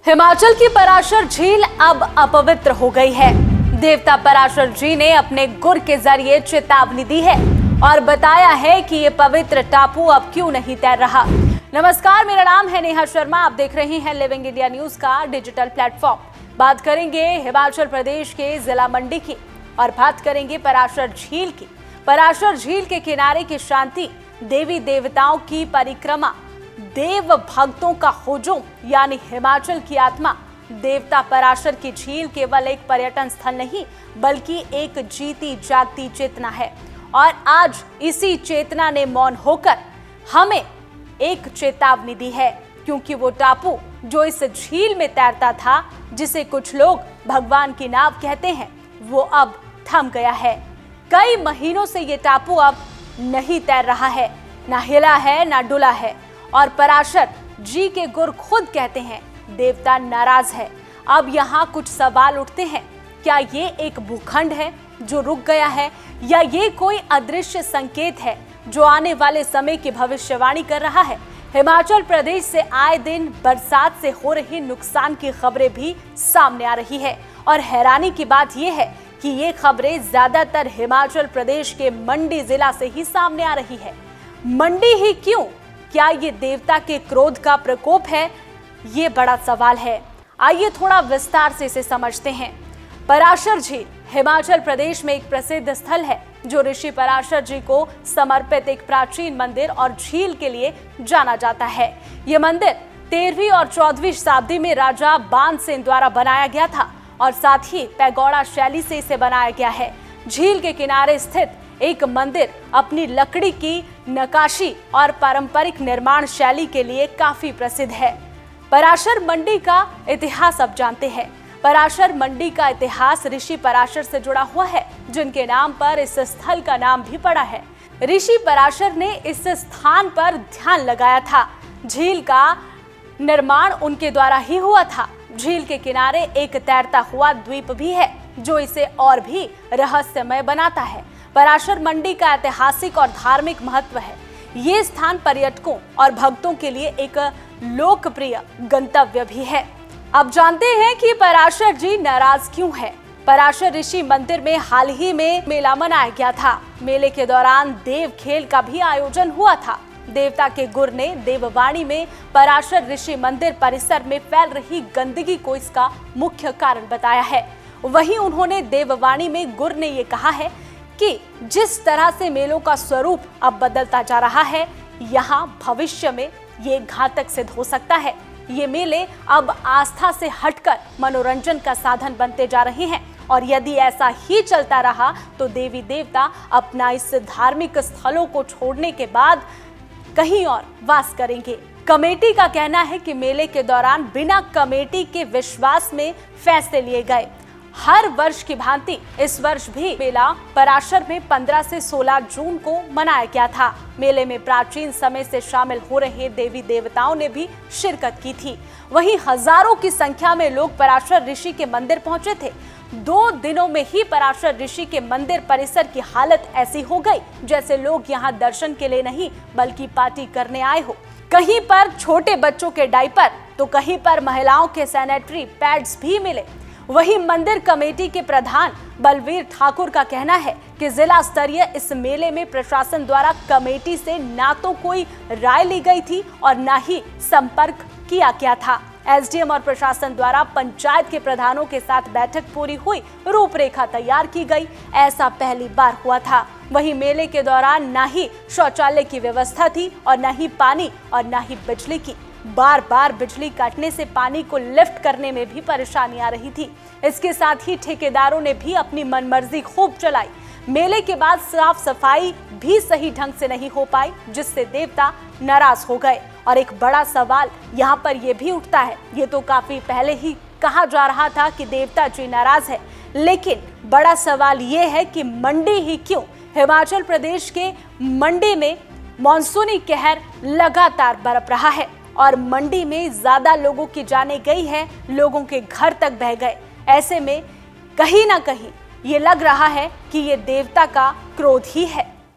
हिमाचल की पराशर झील अब अपवित्र हो गई है। देवता पराशर जी ने अपने गुर के जरिए चेतावनी दी है और बताया है कि ये पवित्र टापू अब क्यों नहीं तैर रहा। नमस्कार, मेरा नाम है नेहा शर्मा। आप देख रहे हैं लिविंग इंडिया न्यूज का डिजिटल प्लेटफॉर्म। बात करेंगे हिमाचल प्रदेश के जिला मंडी की और बात करेंगे पराशर झील की। पराशर झील के किनारे की शांति, देवी देवताओं की परिक्रमा, देव भक्तों का हुजूम यानी हिमाचल की आत्मा। देवता पराशर की झील केवल एक पर्यटन स्थल नहीं बल्कि एक जीती जागती चेतना है और आज इसी चेतना ने मौन होकर हमें एक चेतावनी दी है, क्योंकि वो टापू जो इस झील में तैरता था, जिसे कुछ लोग भगवान की नाव कहते हैं, वो अब थम गया है। कई महीनों से ये टापू अब नहीं तैर रहा है, ना हिला है ना डुला है और पराशर जी के गुर खुद कहते हैं देवता नाराज है। अब यहाँ कुछ सवाल उठते हैं, क्या ये एक भूखंड है जो रुक गया है या ये कोई अदृश्य संकेत है जो आने वाले समय की भविष्यवाणी कर रहा है। हिमाचल प्रदेश से आए दिन बरसात से हो रही नुकसान की खबरें भी सामने आ रही है और हैरानी की बात यह है कि ये खबरें ज्यादातर हिमाचल प्रदेश के मंडी जिला से ही सामने आ रही है। मंडी ही क्यों? क्या ये देवता के क्रोध का प्रकोप है? ये बड़ा सवाल है। आइए थोड़ा विस्तार से इसे समझते हैं। पराशर झील हिमाचल प्रदेश में एक प्रसिद्ध स्थल है जो ऋषि पराशर जी को समर्पित एक प्राचीन मंदिर और झील के लिए जाना जाता है। ये मंदिर 13वीं और 14वीं शताब्दी में राजा बाणसेन द्वारा बनाया गया था और साथ ही पैगोडा शैली से इसे बनाया गया है। झील के किनारे स्थित एक मंदिर अपनी लकड़ी की नक्काशी और पारंपरिक निर्माण शैली के लिए काफी प्रसिद्ध है। पराशर मंडी का इतिहास अब जानते हैं। पराशर मंडी का इतिहास ऋषि पराशर से जुड़ा हुआ है, जिनके नाम पर इस स्थल का नाम भी पड़ा है। ऋषि पराशर ने इस स्थान पर ध्यान लगाया था। झील का निर्माण उनके द्वारा ही हुआ था। झील के किनारे एक तैरता हुआ द्वीप भी है जो इसे और भी रहस्यमय बनाता है। पराशर मंडी का ऐतिहासिक और धार्मिक महत्व है। ये स्थान पर्यटकों और भक्तों के लिए एक लोकप्रिय गंतव्य भी है। अब जानते हैं कि पराशर जी नाराज क्यों है। पराशर ऋषि मंदिर में हाल ही में मेला मनाया गया था। मेले के दौरान देव खेल का भी आयोजन हुआ था। देवता के गुर ने देववाणी में पराशर ऋषि मंदिर परिसर में फैल रही गंदगी को इसका मुख्य कारण बताया है। वहीं उन्होंने देववाणी में गुर ने ये कहा है कि जिस तरह से मेलों का स्वरूप अब बदलता जा रहा है, यहाँ भविष्य में ये घातक सिद्ध हो सकता है। ये मेले अब आस्था से हटकर मनोरंजन का साधन बनते जा रहे हैं और यदि ऐसा ही चलता रहा तो देवी देवता अपना इस धार्मिक स्थलों को छोड़ने के बाद कहीं और वास करेंगे। कमेटी का कहना है कि मेले के दौरान बिना कमेटी के विश्वास में फैसले लिए गए। हर वर्ष की भांति इस वर्ष भी मेला पराशर में 15 से 16 जून को मनाया गया था। मेले में प्राचीन समय से शामिल हो रहे देवी देवताओं ने भी शिरकत की थी। वहीं हजारों की संख्या में लोग पराशर ऋषि के मंदिर पहुंचे थे। 2 दिनों में ही पराशर ऋषि के मंदिर परिसर की हालत ऐसी हो गई जैसे लोग यहाँ दर्शन के लिए नहीं बल्कि पार्टी करने आए हो। कहीं पर छोटे बच्चों के डायपर तो कहीं पर महिलाओं के सैनिटरी पैड्स भी मिले। वहीं मंदिर कमेटी के प्रधान बलवीर ठाकुर का कहना है कि जिला स्तरीय इस मेले में प्रशासन द्वारा कमेटी से ना तो कोई राय ली गई थी और ना ही संपर्क किया गया था। एसडीएम और प्रशासन द्वारा पंचायत के प्रधानों के साथ बैठक पूरी हुई, रूपरेखा तैयार की गई। ऐसा पहली बार हुआ था। वहीं मेले के दौरान ना ही शौचालय की व्यवस्था थी और ना ही पानी और ना ही बिजली की। बार बार बिजली काटने से पानी को लिफ्ट करने में भी परेशानी आ रही थी। इसके साथ ही ठेकेदारों ने भी अपनी मनमर्जी खूब चलाई। मेले के बाद साफ सफाई भी सही ढंग से नहीं हो पाई, जिससे देवता नाराज हो गए। और एक बड़ा सवाल यहाँ पर यह भी उठता है, ये तो काफी पहले ही कहा जा रहा था कि देवता जी नाराज है, लेकिन बड़ा सवाल ये है कि मंडी ही क्यों? हिमाचल प्रदेश के मंडी में मानसूनी कहर लगातार बरप रहा है और मंडी में ज्यादा लोगों की जाने गई है, लोगों के घर तक बह गए। ऐसे में कहीं ना कहीं ये लग रहा है कि ये देवता का क्रोध ही है।